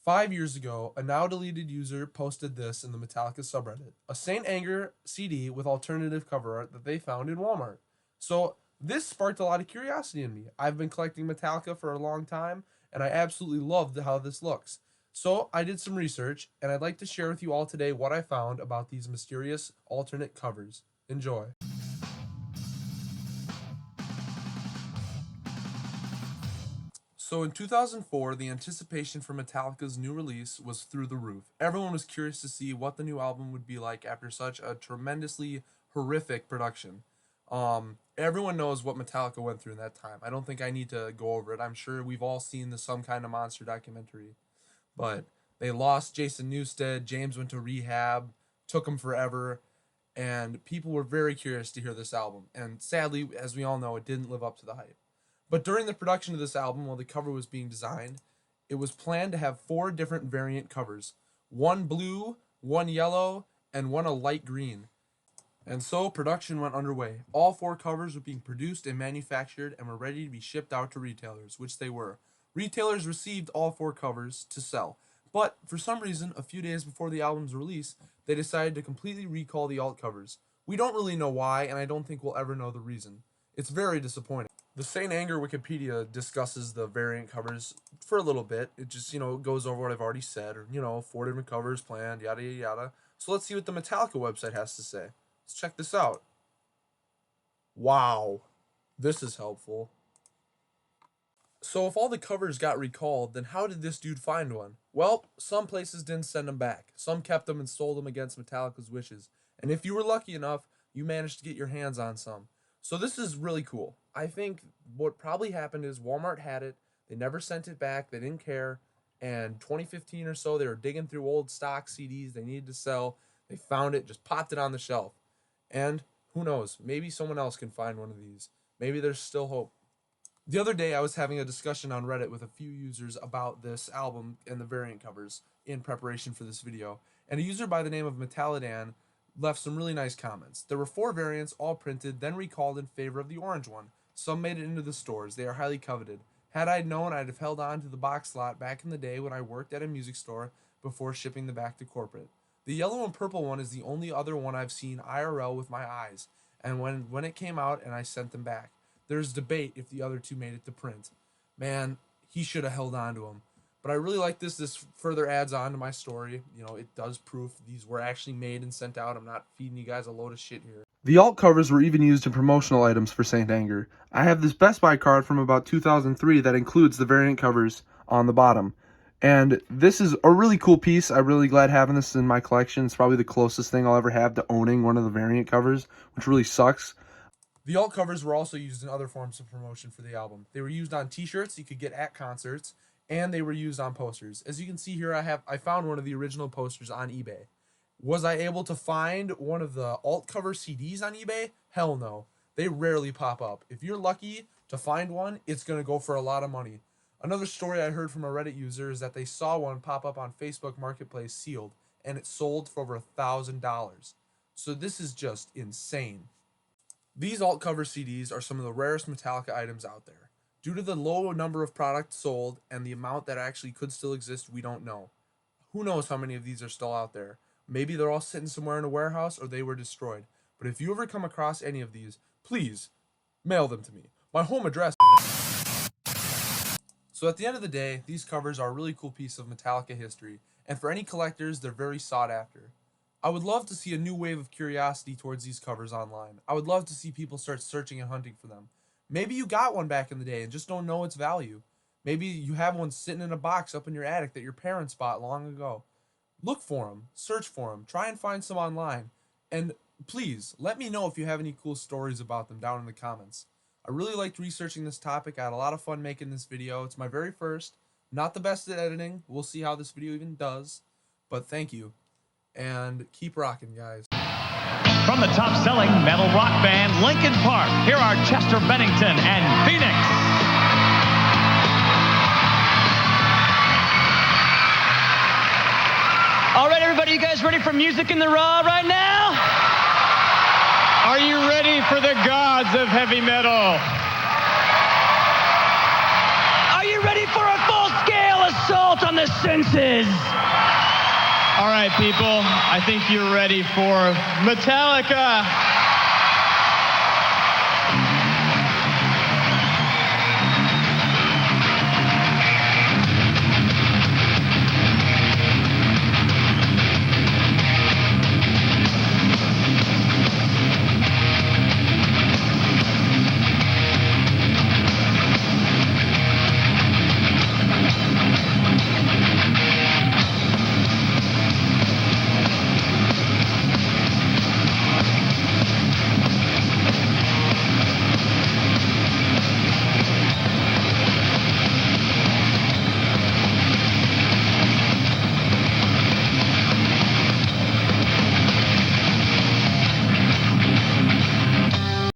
5 years ago, a now deleted user posted this in the Metallica subreddit, a St.Anger CD with alternative cover art that they found in Walmart. So this sparked a lot of curiosity in me. I've been collecting Metallica for a long time, and I absolutely loved how this looks. So I did some research, and I'd like to share with you all today what I found about these mysterious alternate covers. Enjoy. So in 2004, the anticipation for Metallica's new release was through the roof. Everyone was curious to see what the new album would be like after such a tremendously horrific production. Everyone knows what Metallica went through in that time. I don't think I need to go over it. I'm sure we've all seen the Some Kind of Monster documentary. But they lost Jason Newsted, James went to rehab, took him forever, and people were very curious to hear this album. And sadly, as we all know, it didn't live up to the hype. But during the production of this album, while the cover was being designed, it was planned to have 4 different variant covers. One blue, one yellow, and one a light green. And so production went underway. All 4 covers were being produced and manufactured and were ready to be shipped out to retailers, which they were. Retailers received all 4 covers to sell. But for some reason, a few days before the album's release, they decided to completely recall the alt covers. We don't really know why, and I don't think we'll ever know the reason. It's very disappointing. The St.Anger Wikipedia discusses the variant covers for a little bit. It just, goes over what I've already said. Or, 4 different covers planned, yada, yada, yada. So let's see what the Metallica website has to say. Let's check this out. Wow. This is helpful. So if all the covers got recalled, then how did this dude find one? Well, some places didn't send them back. Some kept them and sold them against Metallica's wishes. And if you were lucky enough, you managed to get your hands on some. So this is really cool. I think what probably happened is Walmart had it, they never sent it back, they didn't care, and 2015 or so, they were digging through old stock CDs they needed to sell, they found it, just popped it on the shelf. And who knows, maybe someone else can find one of these. Maybe there's still hope. The other day I was having a discussion on Reddit with a few users about this album and the variant covers in preparation for this video, and a user by the name of Metallica left some really nice comments. There were 4 variants, all printed, then recalled in favor of the orange one. Some made it into the stores. They are highly coveted. Had I known, I'd have held on to the box slot back in the day when I worked at a music store before shipping them back to corporate. The yellow and purple one is the only other one I've seen IRL with my eyes, and when it came out and I sent them back. There's debate if the other 2 made it to print. Man, he should have held on to them. But I really like this. This further adds on to my story. It does proof these were actually made and sent out. I'm not feeding you guys a load of shit here. The alt covers were even used in promotional items for St.Anger. I have this Best Buy card from about 2003 that includes the variant covers on the bottom. And this is a really cool piece. I'm really glad having this in my collection. It's probably the closest thing I'll ever have to owning one of the variant covers, which really sucks. The alt covers were also used in other forms of promotion for the album. They were used on t-shirts you could get at concerts, and they were used on posters. As you can see here, I found one of the original posters on eBay. Was I able to find one of the alt cover CDs on eBay? Hell no. They rarely pop up. If you're lucky to find one, it's going to go for a lot of money. Another story I heard from a Reddit user is that they saw one pop up on Facebook Marketplace sealed, and it sold for over $1,000. So this is just insane. These alt cover CDs are some of the rarest Metallica items out there. Due to the low number of products sold and the amount that actually could still exist, we don't know. Who knows how many of these are still out there? Maybe they're all sitting somewhere in a warehouse or they were destroyed. But if you ever come across any of these, please mail them to me. My home address. So at the end of the day, these covers are a really cool piece of Metallica history, and for any collectors, they're very sought after. I would love to see a new wave of curiosity towards these covers online. I would love to see people start searching and hunting for them. Maybe you got one back in the day and just don't know its value. Maybe you have one sitting in a box up in your attic that your parents bought long ago. Look for them, search for them, try and find some online, and please let me know if you have any cool stories about them down in the comments. I really liked researching this topic. I had a lot of fun making this video. It's my very first, not the best at editing. We'll see how this video even does, but thank you, and keep rocking, guys. From the top-selling metal rock band Linkin Park, here are Chester Bennington and Phoenix. All right, everybody, you guys ready for Music in the Raw right now? Are you ready for the gods of heavy metal? Are you ready for a full-scale assault on the senses. All right, people, I think you're ready for Metallica